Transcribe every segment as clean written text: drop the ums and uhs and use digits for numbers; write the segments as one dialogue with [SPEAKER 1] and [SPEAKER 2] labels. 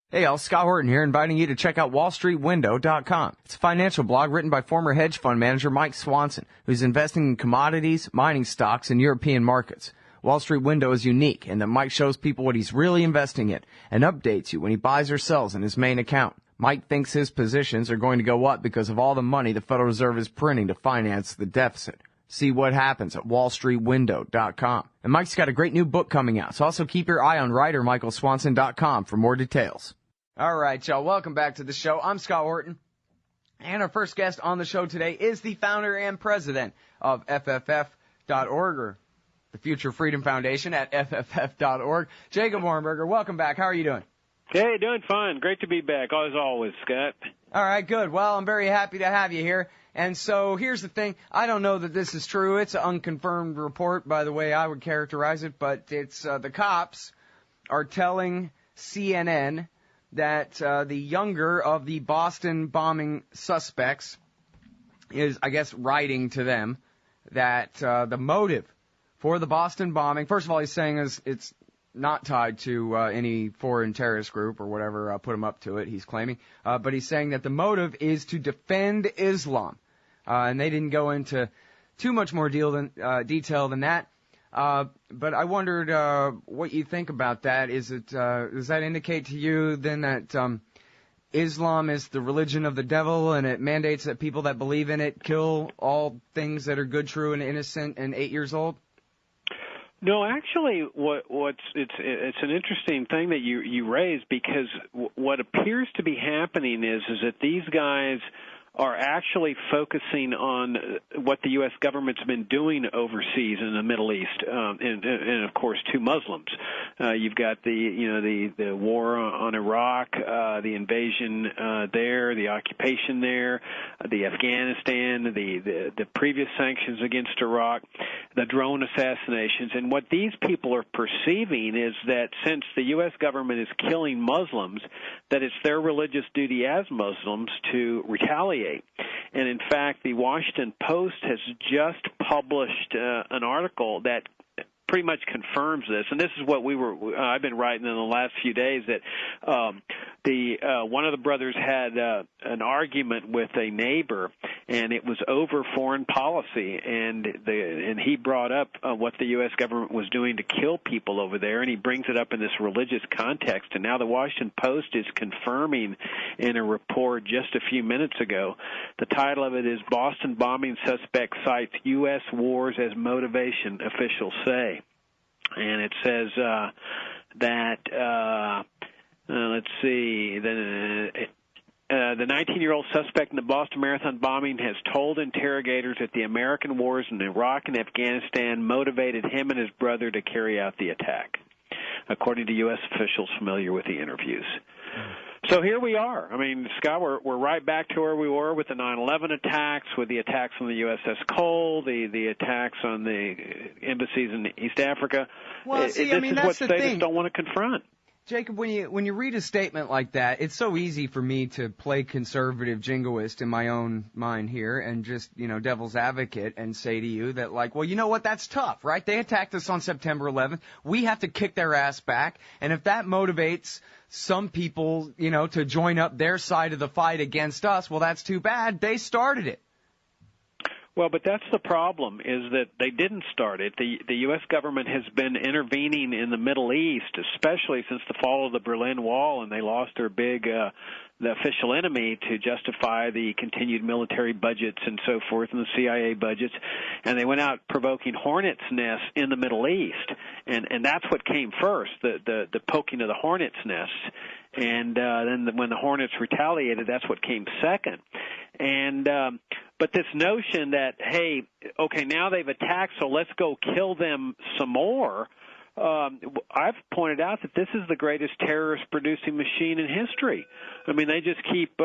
[SPEAKER 1] Hey, all, Scott Horton here, inviting you to check out WallStreetWindow.com. It's a financial blog written by former hedge fund manager Mike Swanson, who's investing in commodities, mining stocks, and European markets. Wall Street Window is unique in that Mike shows people what he's really investing in and updates you when he buys or sells in his main account. Mike thinks his positions are going to go up because of all the money the Federal Reserve is printing to finance the deficit. See what happens at WallStreetWindow.com. And Mike's got a great new book coming out, so also keep your eye on writerMichaelSwanson.com for more details. All right, y'all, welcome back to the show. I'm Scott Horton, and our first guest on the show today is the founder and president of FFF.org, or the Future Freedom Foundation at FFF.org. Jacob Hornberger, welcome back. How are you doing?
[SPEAKER 2] Hey, doing fine. Great to be back, as always, Scott.
[SPEAKER 1] All right, good. Well, I'm very happy to have you here. And so here's the thing. I don't know that this is true. It's an unconfirmed report, by the way I would characterize it, but it's the cops are telling CNN that the younger of the Boston bombing suspects is, I guess, writing to them that the motive for the Boston bombing, first of all, he's saying it's not tied to any foreign terrorist group or whatever put him up to it, he's claiming. But he's saying that the motive is to defend Islam. And they didn't go into too much more detail than that. But I wondered what you think about that. Does that indicate to you then that Islam is the religion of the devil and it mandates that people that believe in it kill all things that are good, true, and innocent and 8 years old?
[SPEAKER 2] No, actually, it's an interesting thing that you raised, because what appears to be happening is that these guys are actually focusing on what the U.S. government's been doing overseas in the Middle East, and of course to Muslims. You've got the war on Iraq, the invasion there, the occupation there, the Afghanistan, the previous sanctions against Iraq, the drone assassinations, and what these people are perceiving is that since the U.S. government is killing Muslims, that it's their religious duty as Muslims to retaliate. And in fact, the Washington Post has just published an article that pretty much confirms this, and this is what I've been writing in the last few days, that one of the brothers had an argument with a neighbor, and it was over foreign policy, and he brought up what the U.S. government was doing to kill people over there, and he brings it up in this religious context, and now the Washington Post is confirming in a report just a few minutes ago. The title of it is "Boston Bombing Suspect Cites U.S. Wars as Motivation, Officials Say." And it says let's see, the 19-year-old suspect in the Boston Marathon bombing has told interrogators that the American wars in Iraq and Afghanistan motivated him and his brother to carry out the attack, according to U.S. officials familiar with the interviews. So here we are. I mean, Scott, we're right back to where we were with the 9/11 attacks, with the attacks on the USS Cole, the attacks on the embassies in East Africa.
[SPEAKER 1] Well, see,
[SPEAKER 2] this is
[SPEAKER 1] that's
[SPEAKER 2] what
[SPEAKER 1] the
[SPEAKER 2] states
[SPEAKER 1] thing.
[SPEAKER 2] don't want to confront.
[SPEAKER 1] Jacob, when you read a statement like that, it's so easy for me to play conservative jingoist in my own mind here and just, devil's advocate and say to you that, like, well, you know what, that's tough, right? They attacked us on September 11th. We have to kick their ass back. And if that motivates some people, to join up their side of the fight against us, well, that's too bad. They started it.
[SPEAKER 2] Well, but that's the problem, is that they didn't start it. The U.S. government has been intervening in the Middle East, especially since the fall of the Berlin Wall, and they lost their the official enemy to justify the continued military budgets and so forth, and the CIA budgets, and they went out provoking hornets' nests in the Middle East, and that's what came first, the poking of the hornets' nests, and then when the hornets retaliated, that's what came second. And but this notion that, hey, okay, now they've attacked, so let's go kill them some more. I've pointed out that this is the greatest terrorist-producing machine in history. I mean, they just keep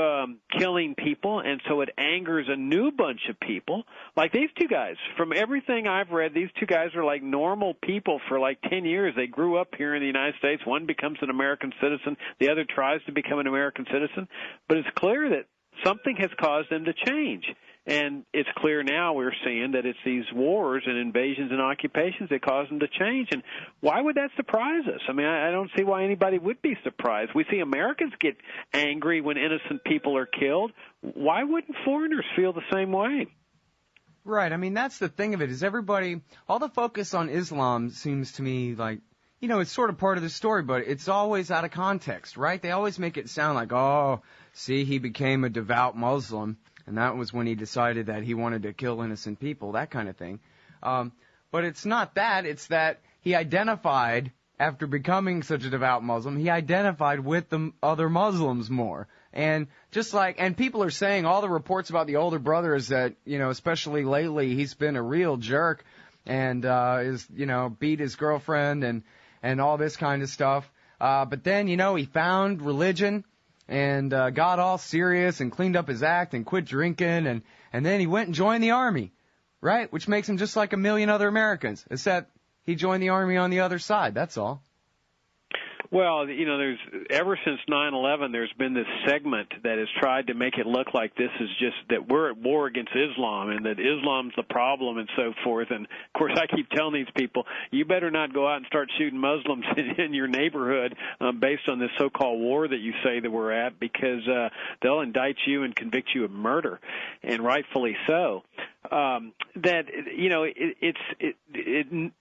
[SPEAKER 2] killing people, and so it angers a new bunch of people. Like these two guys, from everything I've read, these two guys are like normal people for like 10 years. They grew up here in the United States. One becomes an American citizen. The other tries to become an American citizen. But it's clear that something has caused them to change. And it's clear now we're seeing that it's these wars and invasions and occupations that cause them to change. And why would that surprise us? I mean, I don't see why anybody would be surprised. We see Americans get angry when innocent people are killed. Why wouldn't foreigners feel the same way?
[SPEAKER 1] Right. I mean, that's the thing of it, is everybody, all the focus on Islam seems to me like, you know, it's sort of part of the story, but it's always out of context, right? They always make it sound like, oh, see, he became a devout Muslim, and that was when he decided that he wanted to kill innocent people, that kind of thing. But it's not that. It's that he identified, after becoming such a devout Muslim, he identified with the other Muslims more. And just like, and people are saying, all the reports about the older brother is that, you know, especially lately, he's been a real jerk and is, you know, beat his girlfriend and all this kind of stuff. But then, you know, he found religion and got all serious and cleaned up his act and quit drinking, and then he went and joined the army, right? Which makes him just like a million other Americans, except he joined the army on the other side, that's all.
[SPEAKER 2] Well, you know, there's ever since 9/11, there's been this segment that has tried to make it look like this is just that we're at war against Islam and that Islam's the problem and so forth. And of course, I keep telling these people, you better not go out and start shooting Muslims in your neighborhood based on this so-called war that you say that we're at, because they'll indict you and convict you of murder, and rightfully so. That, you know,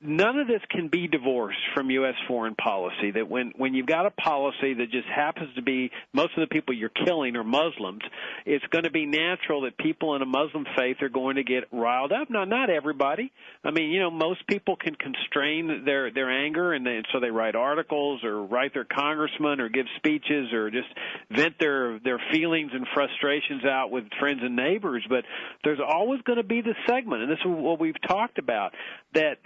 [SPEAKER 2] none of this can be divorced from U.S. foreign policy. That when you've got a policy that just happens to be most of the people you're killing are Muslims, it's going to be natural that people in a Muslim faith are going to get riled up. Now, not everybody. I mean, you know, most people can constrain their anger, and so they write articles or write their congressman or give speeches or just vent their feelings and frustrations out with friends and neighbors. But there's always going to be the segment, and this is what we've talked about, that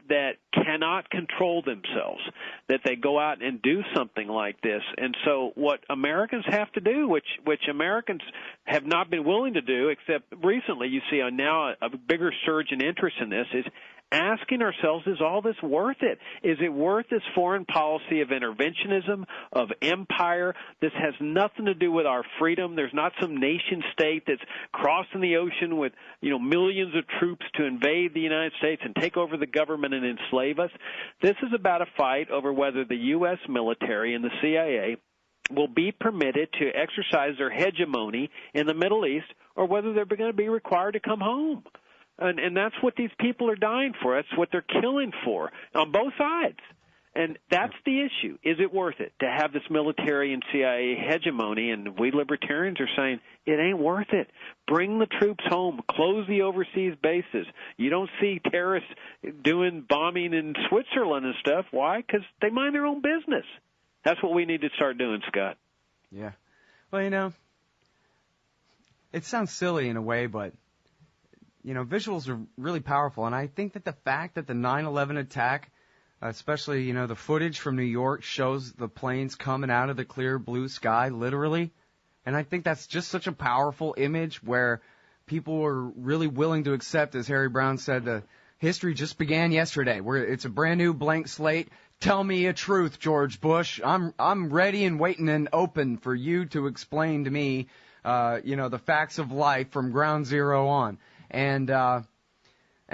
[SPEAKER 2] cannot control themselves, that they go out and do something like this. And so what Americans have to do, which Americans have not been willing to do, except recently you see now a bigger surge in interest in this, is asking ourselves, is all this worth it? Is it worth this foreign policy of interventionism, of empire? This has nothing to do with our freedom. There's not some nation state that's crossing the ocean with, you know, millions of troops to invade the United States and take over the government and enslave us. This is about a fight over whether the U.S. military and the CIA will be permitted to exercise their hegemony in the Middle East, or whether they're going to be required to come home. And that's what these people are dying for. That's what they're killing for on both sides. And that's the issue. Is it worth it to have this military and CIA hegemony? And we libertarians are saying it ain't worth it. Bring the troops home. Close the overseas bases. You don't see terrorists doing bombing in Switzerland and stuff. Why? Because they mind their own business. That's what we need to start doing, Scott.
[SPEAKER 1] Yeah. Well, you know, it sounds silly in a way, but you know, visuals are really powerful, and I think that the fact that the 9/11 attack, especially, you know, the footage from New York shows the planes coming out of the clear blue sky, literally, and I think that's just such a powerful image where people were really willing to accept, as Harry Brown said, the history just began yesterday, where it's a brand new blank slate. Tell me a truth, George Bush. I'm ready and waiting and open for you to explain to me, you know, the facts of life from ground zero on. And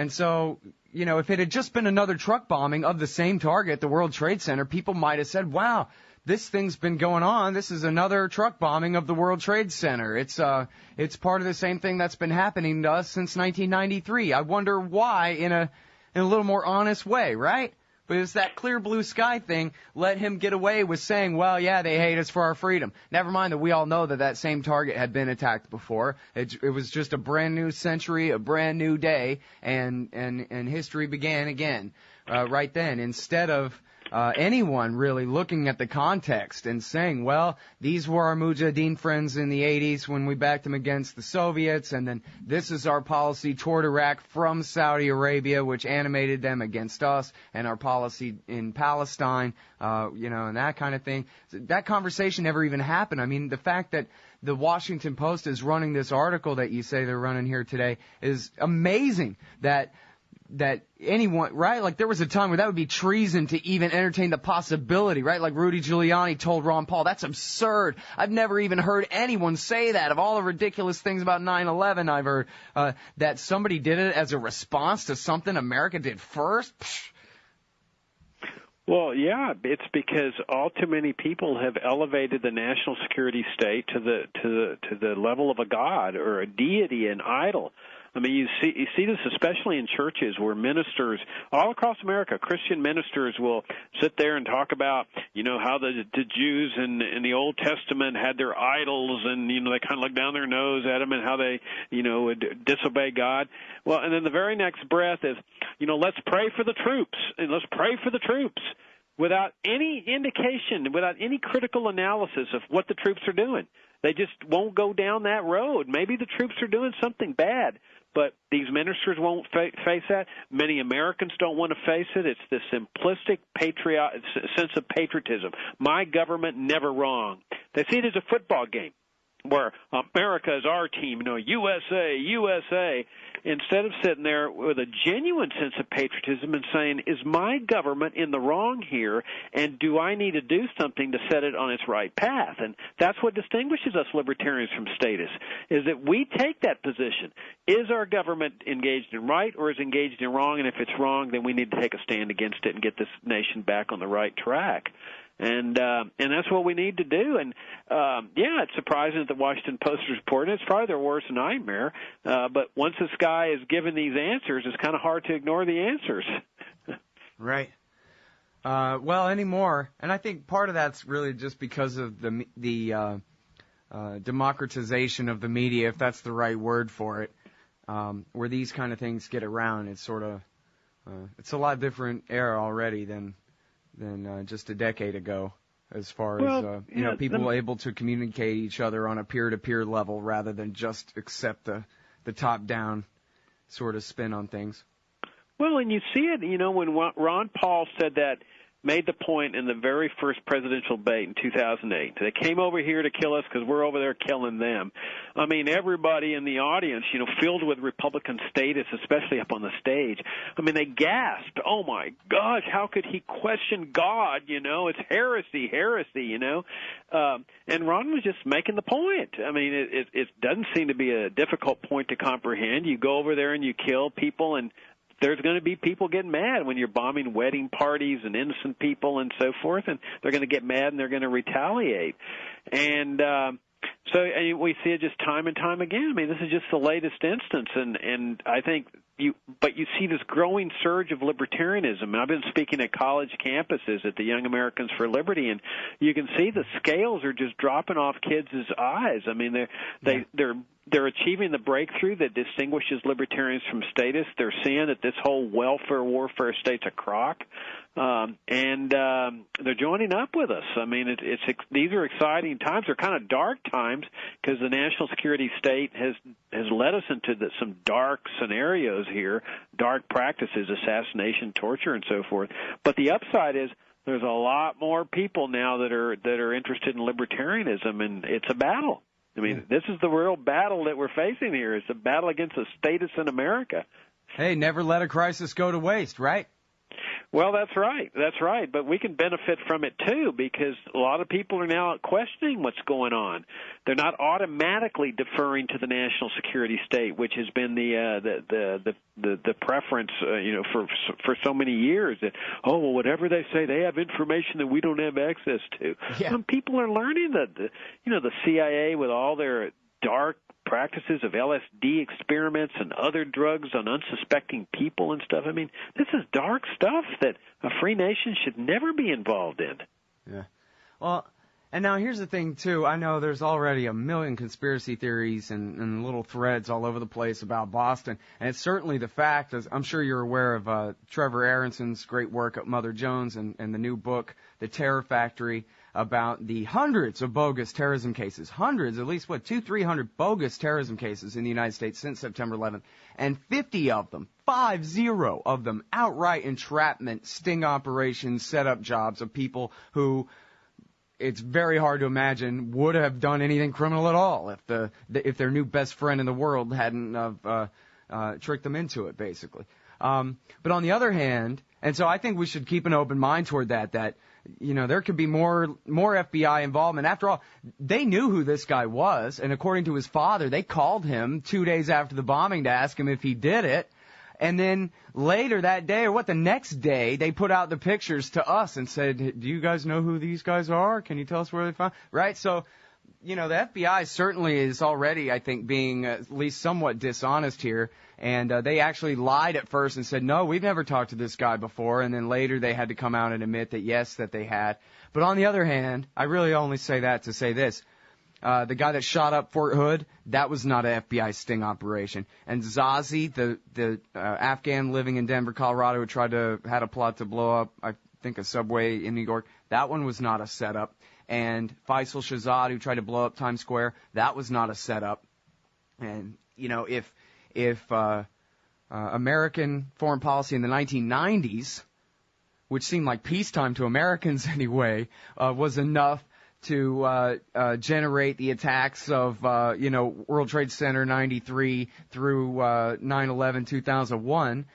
[SPEAKER 1] so, you know, if it had just been another truck bombing of the same target, the World Trade Center, people might have said, wow, this thing's been going on. This is another truck bombing of the World Trade Center. It's part of the same thing that's been happening to us since 1993. I wonder why in a little more honest way, right? But it's that clear blue sky thing let him get away with saying, well, yeah, they hate us for our freedom. Never mind that we all know that same target had been attacked before. It was just a brand new century, a brand new day, and history began again right then. Instead of anyone really looking at the context and saying, well, these were our Mujahideen friends in the 80s when we backed them against the Soviets, and then this is our policy toward Iraq from Saudi Arabia, which animated them against us, and our policy in Palestine, you know, and that kind of thing. That conversation never even happened. I mean, the fact that the Washington Post is running this article that you say they're running here today is amazing, that that anyone, right? Like there was a time where that would be treason to even entertain the possibility, right? Like Rudy Giuliani told Ron Paul, that's absurd. I've never even heard anyone say that. Of all the ridiculous things about 9/11, I've heard that somebody did it as a response to something America did first. Psh.
[SPEAKER 2] Well, yeah, it's because all too many people have elevated the national security state to the level of a god or a deity, an idol. I mean, you see this especially in churches where ministers all across America, Christian ministers will sit there and talk about, how the Jews in the Old Testament had their idols, and they kind of look down their nose at them and how they would disobey God. Well, and then the very next breath is, let's pray for the troops, and let's pray for the troops, without any indication, without any critical analysis of what the troops are doing. They just won't go down that road. Maybe the troops are doing something bad, but these ministers won't face that. Many Americans don't want to face it. It's this simplistic sense of patriotism. My government, never wrong. They see it as a football game where America is our team, USA, USA, instead of sitting there with a genuine sense of patriotism and saying, is my government in the wrong here, and do I need to do something to set it on its right path? And that's what distinguishes us libertarians from statists, is that we take that position. Is our government engaged in right or is engaged in wrong? And if it's wrong, then we need to take a stand against it and get this nation back on the right track. And that's what we need to do. And, it's surprising that the Washington Post is reporting. It's probably their worst nightmare. But once this guy is given these answers, it's kind of hard to ignore the answers.
[SPEAKER 1] Right. Anymore. And I think part of that's really just because of the democratization of the media, if that's the right word for it, where these kind of things get around. It's sort of, it's a lot different era already than just a decade ago, as far as people were able to communicate each other on a peer-to-peer level rather than just accept the top-down sort of spin on things. Well,
[SPEAKER 2] and you see it, when Ron Paul said that, made the point in the very first presidential debate in 2008. They came over here to kill us because we're over there killing them. I mean, everybody in the audience, filled with Republican statists, especially up on the stage, I mean, they gasped, oh, my gosh, how could he question God? It's heresy. And Ron was just making the point. I mean, it doesn't seem to be a difficult point to comprehend. You go over there and you kill people, and there's going to be people getting mad when you're bombing wedding parties and innocent people and so forth, and they're going to get mad and they're going to retaliate. And so we see it just time and time again. I mean, this is just the latest instance, and I think you see this growing surge of libertarianism. And I've been speaking at college campuses at the Young Americans for Liberty, and you can see the scales are just dropping off kids' eyes. I mean, they're achieving the breakthrough that distinguishes libertarians from statists. They're seeing that this whole welfare warfare state's a crock, and they're joining up with us. I mean, these are exciting times. They're kind of dark times because the national security state has led us into some dark scenarios here, dark practices, assassination, torture, and so forth. But the upside is there's a lot more people now that are interested in libertarianism, and it's a battle. I mean, this is the real battle that we're facing here. It's a battle against the statists in America.
[SPEAKER 1] Hey, never let a crisis go to waste, right?
[SPEAKER 2] Well, that's right. That's right. But we can benefit from it, too, because a lot of people are now questioning what's going on. They're not automatically deferring to the national security state, which has been the preference, for so many years. That, whatever they say, they have information that we don't have access to.
[SPEAKER 1] Yeah.
[SPEAKER 2] People are learning that, the CIA with all their dark practices of LSD experiments and other drugs on unsuspecting people and stuff. I mean, this is dark stuff that a free nation should never be involved in.
[SPEAKER 1] Yeah. Well, and now here's the thing, too. I know there's already a million conspiracy theories and little threads all over the place about Boston. And it's certainly the fact, as I'm sure you're aware of Trevor Aronson's great work at Mother Jones and the new book, The Terror Factory, about the hundreds of bogus terrorism cases. Hundreds, at least, 200-300 bogus terrorism cases in the United States since September 11th. And 50 of them, 50 of them, outright entrapment, sting operations, set-up jobs of people who it's very hard to imagine would have done anything criminal at all if their new best friend in the world hadn't tricked them into it, basically. But on the other hand, and so I think we should keep an open mind toward that, there could be more FBI involvement. After all, they knew who this guy was, and according to his father, they called him 2 days after the bombing to ask him if he did it. And then later that day, or the next day, they put out the pictures to us and said, do you guys know who these guys are? Can you tell us where they found? Right? So, the FBI certainly is already, I think, being at least somewhat dishonest here. And they actually lied at first and said, no, we've never talked to this guy before. And then later they had to come out and admit that, yes, that they had. But on the other hand, I really only say that to say this. The guy that shot up Fort Hood, that was not an FBI sting operation. And Zazi, the Afghan living in Denver, Colorado, who had a plot to blow up, I think, a subway in New York, that one was not a setup. And Faisal Shahzad, who tried to blow up Times Square, that was not a setup. And, if American foreign policy in the 1990s, which seemed like peacetime to Americans anyway, was enough to generate the attacks of, World Trade Center 93 through 9/11 2001,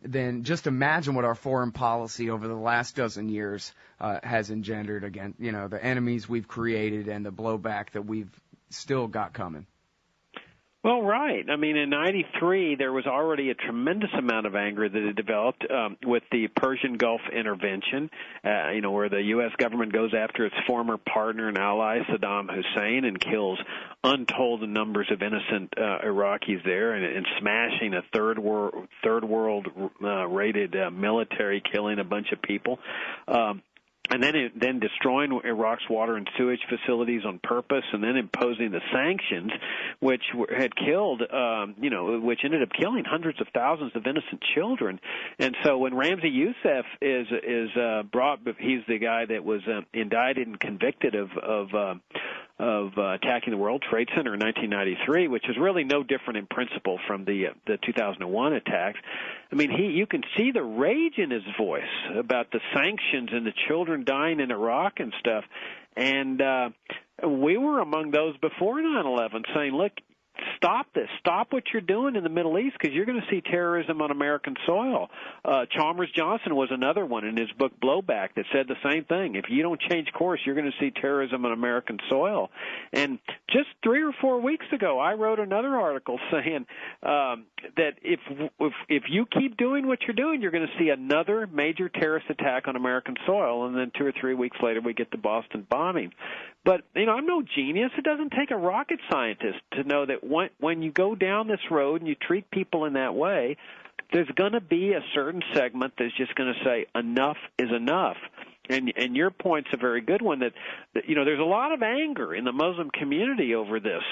[SPEAKER 1] then just imagine what our foreign policy over the last dozen years has engendered again, the enemies we've created and the blowback that we've still got coming.
[SPEAKER 2] Well, right. I mean, in 93, there was already a tremendous amount of anger that had developed with the Persian Gulf intervention, where the U.S. government goes after its former partner and ally, Saddam Hussein, and kills untold numbers of innocent Iraqis there, and smashing a third world rated military, killing a bunch of people. And then destroying Iraq's water and sewage facilities on purpose, and then imposing the sanctions, which had killed, which ended up killing hundreds of thousands of innocent children. And so when Ramzi Youssef is brought, he's the guy that was indicted and convicted of attacking the World Trade Center in 1993, which is really no different in principle from the 2001 attacks. I mean, you can see the rage in his voice about the sanctions and the children dying in Iraq and stuff. And we were among those before 9/11 saying, look, stop this. Stop what you're doing in the Middle East, because you're going to see terrorism on American soil. Chalmers Johnson was another one in his book Blowback that said the same thing. If you don't change course, you're going to see terrorism on American soil. And just 3 or 4 weeks ago, I wrote another article saying that if you keep doing what you're doing, you're going to see another major terrorist attack on American soil. And then 2 or 3 weeks later, we get the Boston bombing. But, I'm no genius. It doesn't take a rocket scientist to know that when you go down this road and you treat people in that way, there's going to be a certain segment that's just going to say enough is enough. And your point's a very good one that there's a lot of anger in the Muslim community over this.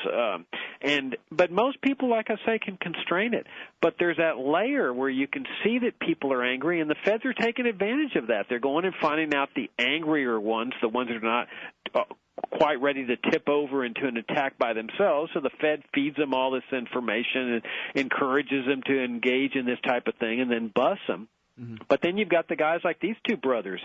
[SPEAKER 2] But most people, like I say, can constrain it. But there's that layer where you can see that people are angry, and the feds are taking advantage of that. They're going and finding out the angrier ones, the ones that are not quite ready to tip over into an attack by themselves. So the Fed feeds them all this information and encourages them to engage in this type of thing and then busts them. Mm-hmm. But then you've got the guys like these two brothers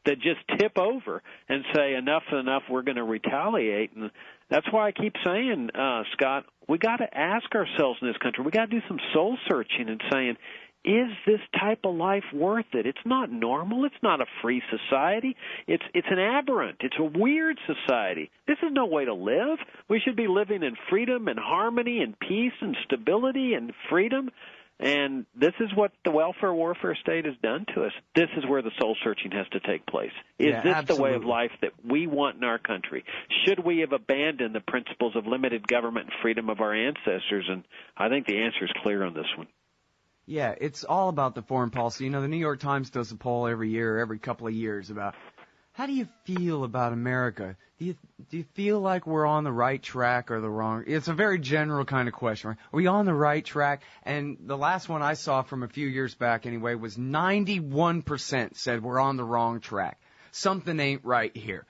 [SPEAKER 2] that just tip over and say enough is enough, we're going to retaliate. And that's why I keep saying, Scott, we got to ask ourselves in this country, we got to do some soul searching and saying, is this type of life worth it? It's not normal. It's not a free society. It's an aberrant. It's a weird society. This is no way to live. We should be living in freedom and harmony and peace and stability and freedom. And this is what the welfare warfare state has done to us. This is where the soul searching has to take place. Is this absolutely the way of life that we want in our country? Should we have abandoned the principles of limited government and freedom of our ancestors? And I think the answer is clear on this one.
[SPEAKER 1] Yeah, it's all about the foreign policy. The New York Times does a poll every couple of years about how do you feel about America? Do you feel like we're on the right track or the wrong? It's a very general kind of question, right? Are we on the right track? And the last one I saw from a few years back anyway was 91% said we're on the wrong track. Something ain't right here.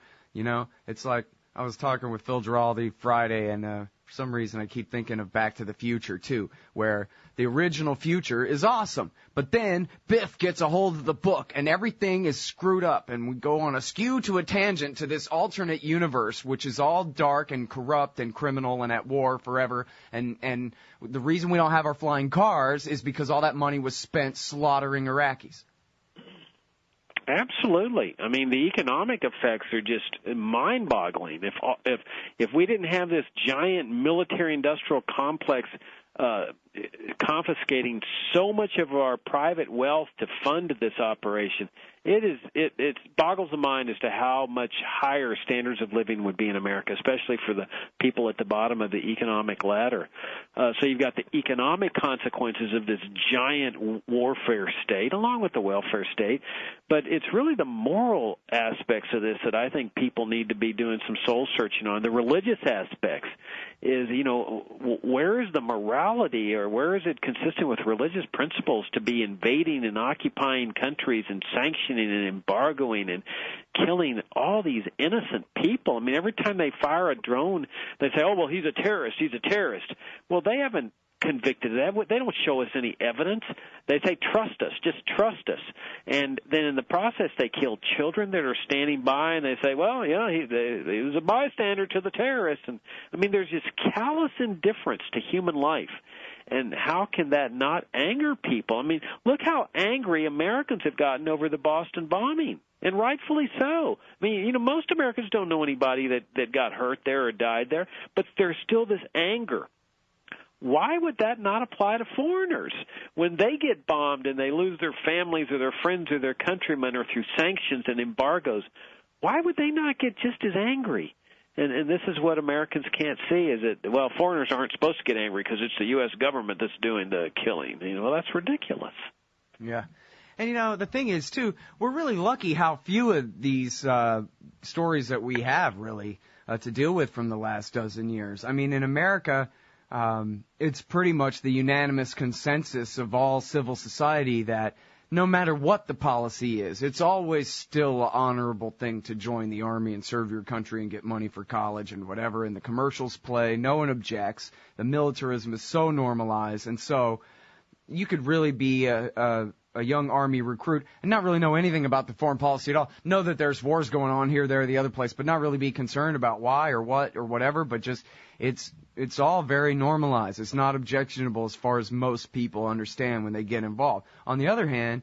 [SPEAKER 1] It's like I was talking with Phil Giraldi Friday, and for some reason I keep thinking of Back to the Future, too, where the original future is awesome, but then Biff gets a hold of the book, and everything is screwed up, and we go on a skew to a tangent to this alternate universe, which is all dark and corrupt and criminal and at war forever, and the reason we don't have our flying cars is because all that money was spent slaughtering Iraqis.
[SPEAKER 2] Absolutely. I mean, the economic effects are just mind-boggling. If we didn't have this giant military-industrial complex confiscating so much of our private wealth to fund this operation, it boggles the mind as to how much higher standards of living would be in America, especially for the people at the bottom of the economic ladder. So you've got the economic consequences of this giant warfare state, along with the welfare state, but it's really the moral aspects of this that I think people need to be doing some soul searching on. The religious aspects is, where is the morality, or where is it consistent with religious principles to be invading and occupying countries and sanctioning and embargoing and killing all these innocent people? I mean, every time they fire a drone, they say, oh, well, he's a terrorist, he's a terrorist. Well, they haven't convicted of that. They don't show us any evidence. They say, trust us, just trust us. And then in the process, they kill children that are standing by, and they say, well, yeah, he was a bystander to the terrorist. And I mean, there's this callous indifference to human life. And how can that not anger people? I mean, look how angry Americans have gotten over the Boston bombing, and rightfully so. I mean, most Americans don't know anybody that got hurt there or died there, but there's still this anger. Why would that not apply to foreigners? When they get bombed and they lose their families or their friends or their countrymen, or through sanctions and embargoes, why would they not get just as angry? And this is what Americans can't see, is that, well, foreigners aren't supposed to get angry because it's the U.S. government that's doing the killing. Well, that's ridiculous.
[SPEAKER 1] Yeah. And, the thing is, too, we're really lucky how few of these stories that we have, really, to deal with from the last dozen years. I mean, in America, it's pretty much the unanimous consensus of all civil society that no matter what the policy is, it's always still an honorable thing to join the Army and serve your country and get money for college and whatever. And the commercials play. No one objects. The militarism is so normalized. And so you could really be a young Army recruit and not really know anything about the foreign policy at all. Know that there's wars going on here, there, or the other place, but not really be concerned about why or what or whatever, but just it's all very normalized. It's not objectionable as far as most people understand when they get involved. On the other hand,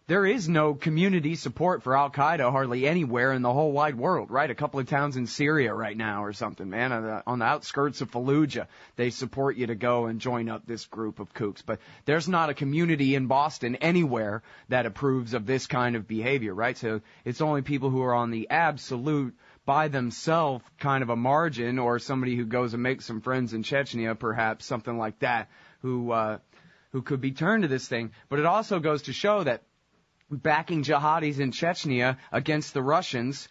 [SPEAKER 1] there is no community support for Al-Qaeda hardly anywhere in the whole wide world, right? A couple of towns in Syria right now or something, man. On the outskirts of Fallujah, they support you to go and join up this group of kooks. But there's not a community in Boston anywhere that approves of this kind of behavior, right? So it's only people who are on the absolute by themselves kind of a margin, or somebody who goes and makes some friends in Chechnya, perhaps, something like that, who could be turned to this thing. But it also goes to show that backing jihadis in Chechnya against the Russians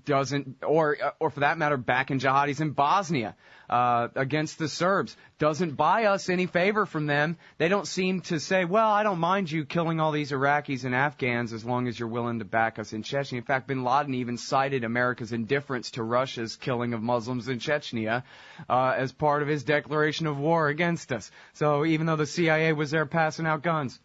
[SPEAKER 1] doesn't, or for that matter, backing jihadis in Bosnia against the Serbs doesn't buy us any favor from them. They don't seem to say, well, I don't mind you killing all these Iraqis and Afghans as long as you're willing to back us in Chechnya. In fact, bin Laden even cited America's indifference to Russia's killing of Muslims in Chechnya as part of his declaration of war against us. So even though the CIA was there passing out guns.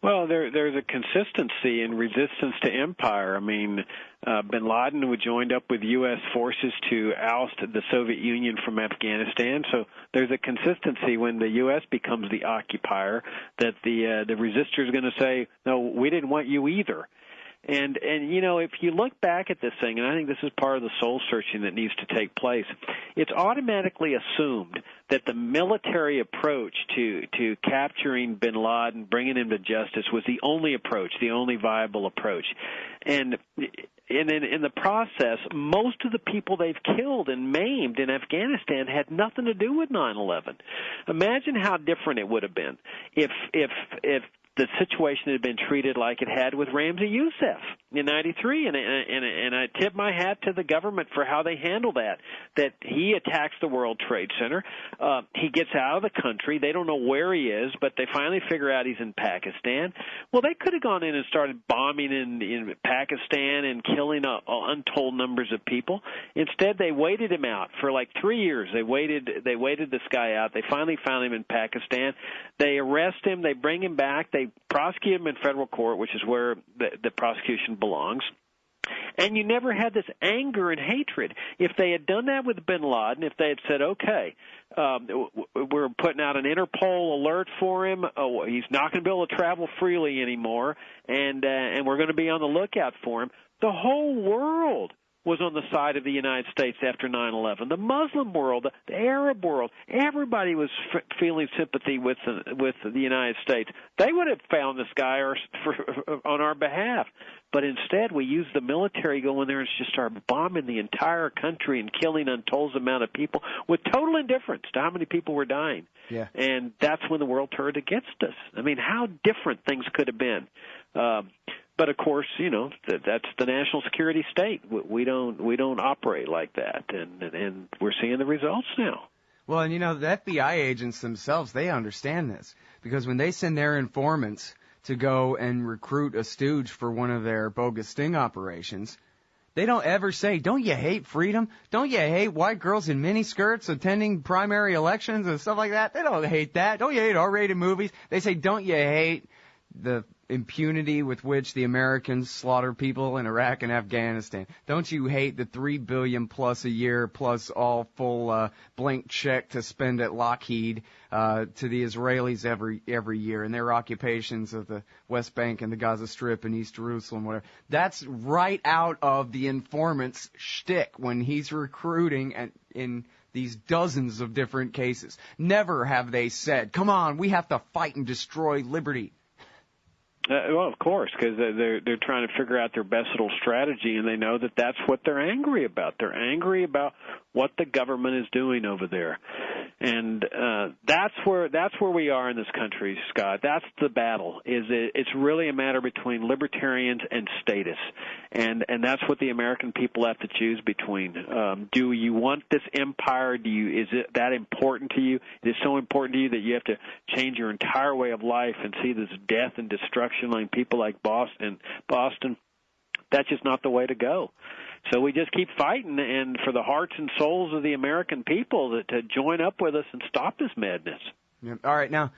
[SPEAKER 2] Well, there's a consistency in resistance to empire. I mean, bin Laden joined up with U.S. forces to oust the Soviet Union from Afghanistan. So there's a consistency when the U.S. becomes the occupier that the resistor is going to say, no, we didn't want you either. And if you look back at this thing, and I think this is part of the soul searching that needs to take place, it's automatically assumed that the military approach to capturing bin Laden, bringing him to justice, was the only approach, the only viable approach. And in the process, most of the people they've killed and maimed in Afghanistan had nothing to do with 9/11. Imagine how different it would have been if the situation had been treated like it had with Ramzi Youssef in '93, and I tip my hat to the government for how they handle that. That he attacks the World Trade Center, he gets out of the country. They don't know where he is, but they finally figure out he's in Pakistan. Well, they could have gone in and started bombing in Pakistan and killing untold numbers of people. Instead, they waited him out for like 3 years. They waited this guy out. They finally found him in Pakistan. They arrest him. They bring him back. They prosecute him in federal court, which is where the prosecution belongs. And you never had this anger and hatred. If they had done that with bin Laden, if they had said, okay, we're putting out an Interpol alert for him, he's not going to be able to travel freely anymore, and we're going to be on the lookout for him, the whole world was on the side of the United States after 9/11. The Muslim world, the Arab world, everybody was feeling sympathy with the United States. They would have found this guy on our behalf. But instead, we used the military, go in there and just start bombing the entire country and killing untold amount of people with total indifference to how many people were dying.
[SPEAKER 1] Yeah.
[SPEAKER 2] And that's when the world turned against us. I mean, how different things could have been. But of course, that's the national security state. We don't operate like that, and we're seeing the results now.
[SPEAKER 1] Well, and the FBI agents themselves, they understand this, because when they send their informants to go and recruit a stooge for one of their bogus sting operations, they don't ever say, "Don't you hate freedom? Don't you hate white girls in miniskirts attending primary elections and stuff like that?" They don't hate that. Don't you hate R-rated movies? They say, "Don't you hate the impunity with which the Americans slaughter people in Iraq and Afghanistan? Don't you hate the $3 billion plus a year plus all full blank check to spend at Lockheed to the Israelis every year and their occupations of the West Bank and the Gaza Strip and East Jerusalem, whatever?" That's right out of the informant's shtick when he's recruiting in these dozens of different cases. Never have they said, "Come on, we have to fight and destroy liberty."
[SPEAKER 2] Well, of course, because they're trying to figure out their best little strategy, and they know that that's what they're angry about. They're angry about what the government is doing over there, and that's where we are in this country, Scott. That's the battle. It's really a matter between libertarians and statists, and that's what the American people have to choose between. Do you want this empire? Is it that important to you? It is so important to you that you have to change your entire way of life and see this death and destruction like people like Boston. That's just not the way to go. So we just keep fighting, and for the hearts and souls of the American people to join up with us and stop this madness.
[SPEAKER 1] Yeah. All right, now,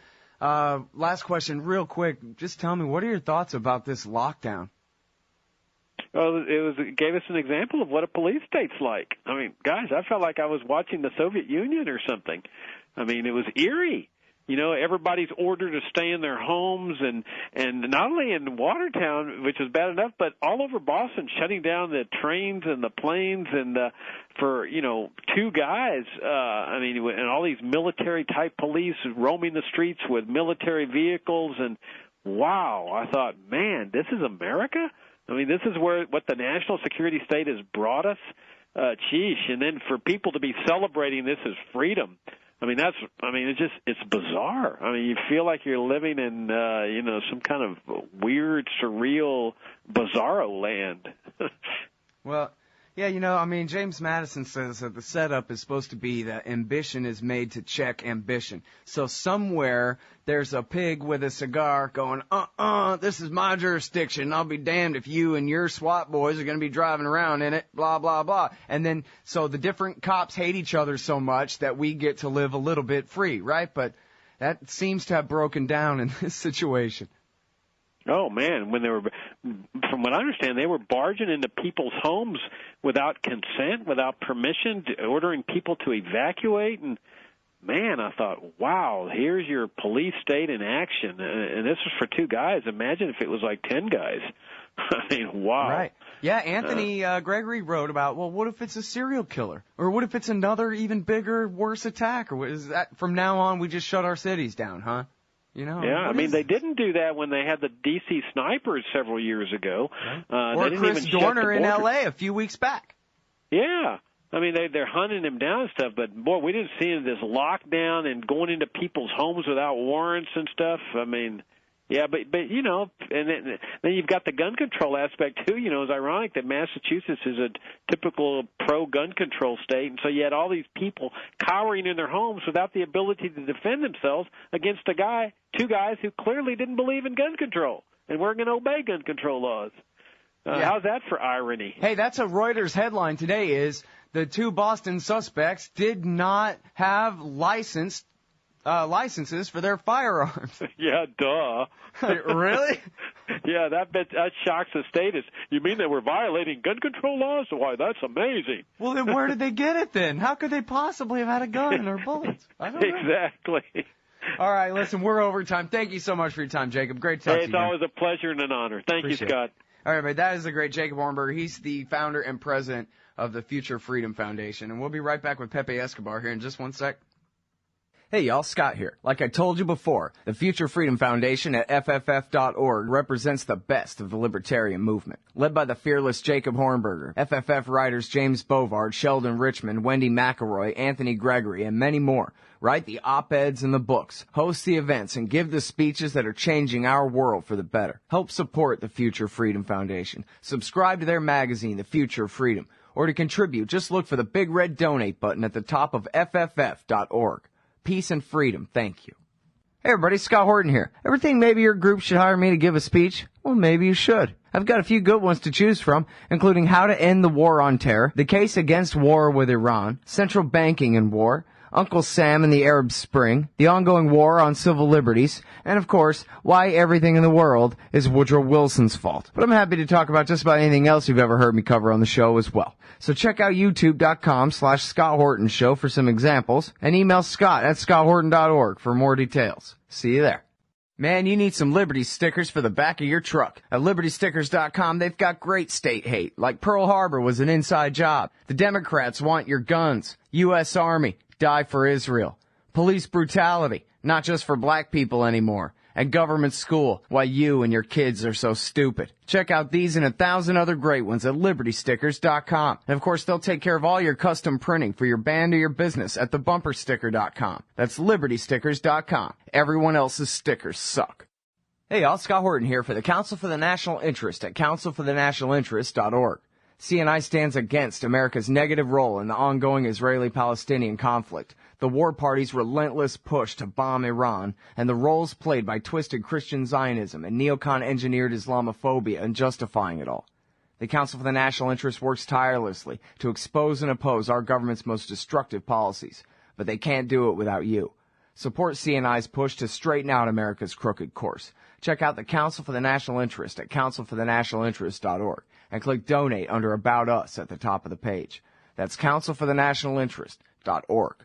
[SPEAKER 1] last question, real quick. Just tell me, what are your thoughts about this lockdown?
[SPEAKER 2] Well, it gave us an example of what a police state's like. I mean, guys, I felt like I was watching the Soviet Union or something. I mean, it was eerie. Everybody's ordered to stay in their homes, and not only in Watertown, which is bad enough, but all over Boston, shutting down the trains and the planes, and for 2 guys, and all these military-type police roaming the streets with military vehicles, and wow, I thought, man, this is America? I mean, this is what the national security state has brought us? Sheesh, and then for people to be celebrating this as freedom, it's bizarre. I mean, you feel like you're living in, some kind of weird, surreal, bizarro land.
[SPEAKER 1] Well, yeah, James Madison says that the setup is supposed to be that ambition is made to check ambition. So somewhere there's a pig with a cigar going, this is my jurisdiction. I'll be damned if you and your SWAT boys are going to be driving around in it, blah, blah, blah. And then, so the different cops hate each other so much that we get to live a little bit free, right? But that seems to have broken down in this situation.
[SPEAKER 2] Oh, man, from what I understand, they were barging into people's homes without consent, without permission, ordering people to evacuate. And, man, I thought, wow, here's your police state in action. And this was for 2 guys. Imagine if it was like 10 guys. I mean, wow.
[SPEAKER 1] Right. Yeah, Anthony Gregory wrote about, well, what if it's a serial killer? Or what if it's another even bigger, worse attack? Or is that from now on we just shut our cities down, huh?
[SPEAKER 2] Yeah, they didn't do that when they had the D.C. snipers several years ago.
[SPEAKER 1] Right. Or Chris Dorner in L.A. a few weeks back.
[SPEAKER 2] Yeah. They're hunting him down and stuff, but, boy, we didn't see this lockdown and going into people's homes without warrants and stuff. Yeah, but and then you've got the gun control aspect too. It's ironic that Massachusetts is a typical pro-gun control state, and so you had all these people cowering in their homes without the ability to defend themselves against two guys who clearly didn't believe in gun control and weren't going to obey gun control laws. How's that for irony?
[SPEAKER 1] Hey, that's a Reuters headline today. Is the two Boston suspects did not have licenses for their firearms.
[SPEAKER 2] Yeah, duh.
[SPEAKER 1] Really?
[SPEAKER 2] Yeah, that shocks the status. You mean they were violating gun control laws? Why, that's amazing.
[SPEAKER 1] Well, then where did they get it then? How could they possibly have had a gun or bullets? I don't know.
[SPEAKER 2] Exactly.
[SPEAKER 1] All right, listen, we're over time. Thank you so much for your time, Jacob. Great to talk to you.
[SPEAKER 2] It's always a pleasure and an honor. Thank you, Scott.
[SPEAKER 1] All right, man, that is the great Jacob Hornberger. He's the founder and president of the Future Freedom Foundation. And we'll be right back with Pepe Escobar here in just one sec. Hey y'all, Scott here. Like I told you before, the Future Freedom Foundation at FFF.org represents the best of the libertarian movement. Led by the fearless Jacob Hornberger, FFF writers James Bovard, Sheldon Richmond, Wendy McElroy, Anthony Gregory, and many more write the op-eds and the books, host the events, and give the speeches that are changing our world for the better. Help support the Future Freedom Foundation. Subscribe to their magazine, The Future of Freedom. Or to contribute, just look for the big red donate button at the top of FFF.org. Peace and freedom. Thank you. Hey everybody, Scott Horton here. Ever think maybe your group should hire me to give a speech? Well, maybe you should. I've got a few good ones to choose from, including How to End the War on Terror, The Case Against War with Iran, Central Banking in War, Uncle Sam and the Arab Spring, the ongoing war on civil liberties, and of course, why everything in the world is Woodrow Wilson's fault. But I'm happy to talk about just about anything else you've ever heard me cover on the show as well. So check out youtube.com/Scott Horton Show for some examples, and email Scott@ScottHorton.org for more details. See you there. Man, you need some Liberty stickers for the back of your truck. At LibertyStickers.com, they've got great state hate, like Pearl Harbor was an inside job. The Democrats want your guns. U.S. Army, die for Israel. Police brutality, not just for black people anymore. And government school, why you and your kids are so stupid. Check out these and 1,000 other great ones at LibertyStickers.com. And of course, they'll take care of all your custom printing for your band or your business at TheBumperSticker.com. That's LibertyStickers.com. Everyone else's stickers suck. Hey y'all, Scott Horton here for the Council for the National Interest at CouncilForTheNationalInterest.org. CNI stands against America's negative role in the ongoing Israeli-Palestinian conflict, the war party's relentless push to bomb Iran, and the roles played by twisted Christian Zionism and neocon-engineered Islamophobia in justifying it all. The Council for the National Interest works tirelessly to expose and oppose our government's most destructive policies, but they can't do it without you. Support CNI's push to straighten out America's crooked course. Check out the Council for the National Interest at CouncilForTheNationalInterest.org and click Donate under About Us at the top of the page. That's CouncilForTheNationalInterest.org.